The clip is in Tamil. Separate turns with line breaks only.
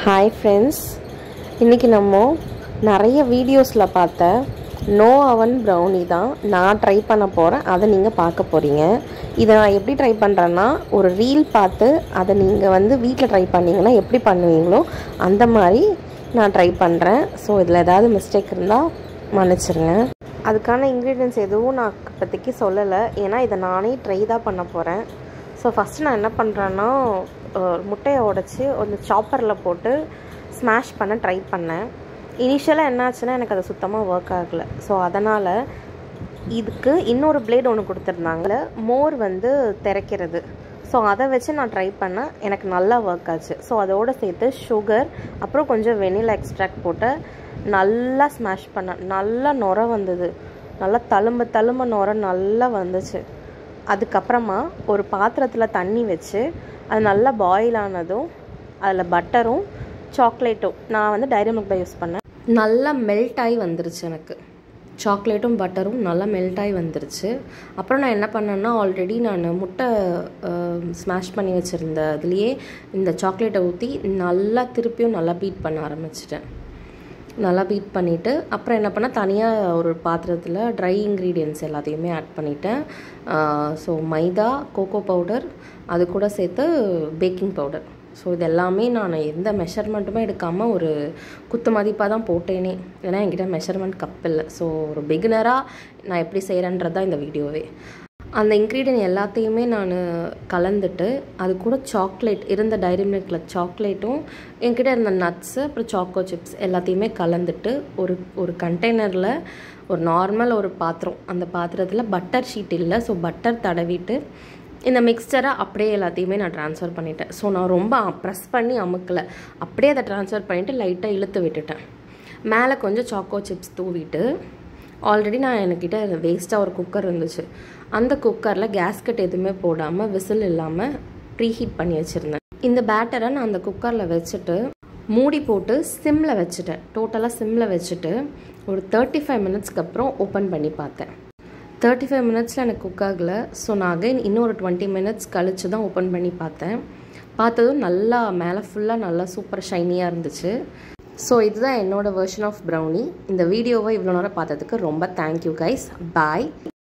Hi friends, இன்னைக்கு நம்ம நிறைய வீடியோஸ்ல பார்த்த நோ அவன் ப்ரௌனி தான் நான் ட்ரை பண்ண போறேன். அதை நீங்க பார்க்க போறீங்க. இதை நான் எப்படி ட்ரை பண்றேன்னா ஒரு ரீல் பார்த்து அதை நீங்க வீட்ல ட்ரை பண்ணீங்கன்னா எப்படி பண்ணுவீங்களோ அந்த மாதிரி நான் ட்ரை பண்றேன். ஸோ இதில் ஏதாவது மிஸ்டேக் இருந்தால் மன்னிச்சிருங்க. அதுக்கான இன்க்ரீடியன்ட்ஸ் எதுவும் நான் இப்போதைக்கு சொல்லலை, ஏன்னா இதை நானே ட்ரை தான் பண்ண போகிறேன். ஸோ ஃபஸ்ட்டு நான் என்ன பண்ணுறேன்னா முட்டையை உடைச்சி ஒரு சாப்பரில் போட்டு ஸ்மாஷ் பண்ண ட்ரை பண்ணேன். இனிஷியலாக என்னாச்சுன்னா எனக்கு அது சுத்தமாக ஒர்க் ஆகலை. ஸோ அதனால் இதுக்கு இன்னொரு பிளேட் ஒன்று கொடுத்துருந்தாங்க, மோர் திறக்கிறது. ஸோ அதை வச்சு நான் ட்ரை பண்ணேன், எனக்கு நல்லா ஒர்க் ஆச்சு. ஸோ அதோடு சேர்த்து சுகர் அப்புறம் கொஞ்சம் வெனிலா எக்ஸ்ட்ராக்ட் போட்டு நல்லா ஸ்மாஷ் பண்ணேன். நல்லா நுர வந்தது, நல்லா தழும்ப நுர நல்லா வந்துச்சு. அதுக்கப்புறமா ஒரு பாத்திரத்தில் தண்ணி வச்சு அது நல்லா பாயில் ஆனதும் அதில் பட்டரும் சாக்லேட்டும், நான் டைரி மில்க் தான் யூஸ் பண்ணேன், நல்லா மெல்ட் ஆகி வந்துருச்சு. எனக்கு சாக்லேட்டும் பட்டரும் நல்லா மெல்ட் ஆகி வந்துருச்சு. அப்புறம் நான் என்ன பண்ணேன்னா ஆல்ரெடி நான் முட்டை ஸ்மாஷ் பண்ணி வச்சுருந்த அதுலேயே இந்த சாக்லேட்டை ஊற்றி நல்லா திருப்பியும் நல்லா பீட் பண்ண ஆரம்பிச்சிட்டேன். நல்லா பீட் பண்ணிவிட்டு அப்புறம் என்ன பண்ணால் தனியாக ஒரு பாத்திரத்தில் ட்ரை இன்க்ரீடியன்ட்ஸ் எல்லாத்தையுமே ஆட் பண்ணிட்டேன். ஸோ மைதா, கோகோ பவுடர், அது கூட சேர்த்து பேக்கிங் பவுடர். ஸோ இது எல்லாமே நான் எந்த மெஷர்மெண்ட்டுமே எடுக்காமல் ஒரு குத்து மதிப்பாக தான் போட்டேனே, ஏன்னா என்கிட்ட மெஷர்மெண்ட் கப் இல்லை. ஸோ ஒரு பிகினராக நான் எப்படி செய்கிறேன்றது தான் இந்த வீடியோவே. அந்த இன்க்ரீடியன்ட் எல்லாத்தையுமே நான் கலந்துட்டு அது கூட சாக்லேட் இருந்த டைரி மில்கில் சாக்லேட்டும் என்கிட்ட இருந்த நட்ஸு அப்புறம் சாக்கோ சிப்ஸ் எல்லாத்தையுமே கலந்துட்டு ஒரு கண்டெய்னரில் ஒரு நார்மல் ஒரு பாத்திரம், அந்த பாத்திரத்தில் பட்டர் ஷீட் இல்லை, ஸோ பட்டர் தடவிட்டு இந்த மிக்சரை அப்படியே எல்லாத்தையுமே நான் ட்ரான்ஸ்ஃபர் பண்ணிட்டேன். ஸோ நான் ரொம்ப ப்ரெஸ் பண்ணி அமுக்கலை, அப்படியே அதை ட்ரான்ஸ்ஃபர் பண்ணிவிட்டு லைட்டாக இழுத்து விட்டுட்டேன். மேலே கொஞ்சம் சாக்கோ சிப்ஸ் தூவிட்டு ஆல்ரெடி நான் என்கிட்ட வேஸ்ட்டாக ஒரு குக்கர் இருந்துச்சு, அந்த குக்கரில் கேஸ்கட் எதுவுமே போடாமல் விசில் இல்லாமல் ப்ரீஹீட் பண்ணி வச்சுருந்தேன். இந்த பேட்டரை நான் அந்த குக்கரில் வச்சுட்டு மூடி போட்டு சிம்மில் வச்சுட்டேன். டோட்டலாக சிம்மில் வச்சுட்டு ஒரு 35 மினிட்ஸ்க்கு அப்புறம் ஓப்பன் பண்ணி பார்த்தேன். 35 மினிட்ஸில் எனக்கு குக் ஆகலை. ஸோ நான் அகைன் இன்னொரு 20 மினிட்ஸ் கழித்து தான் ஓப்பன் பண்ணி பார்த்தேன். பார்த்ததும் நல்லா மேலே ஃபுல்லாக நல்லா சூப்பர் ஷைனியாக இருந்துச்சு. ஸோ இதுதான் என்னோடய வெர்ஷன் ஆஃப் ப்ரௌனி. இந்த வீடியோவை இவ்வளோ நேரம் பார்த்ததுக்கு ரொம்ப தேங்க்யூ கைஸ். பாய்.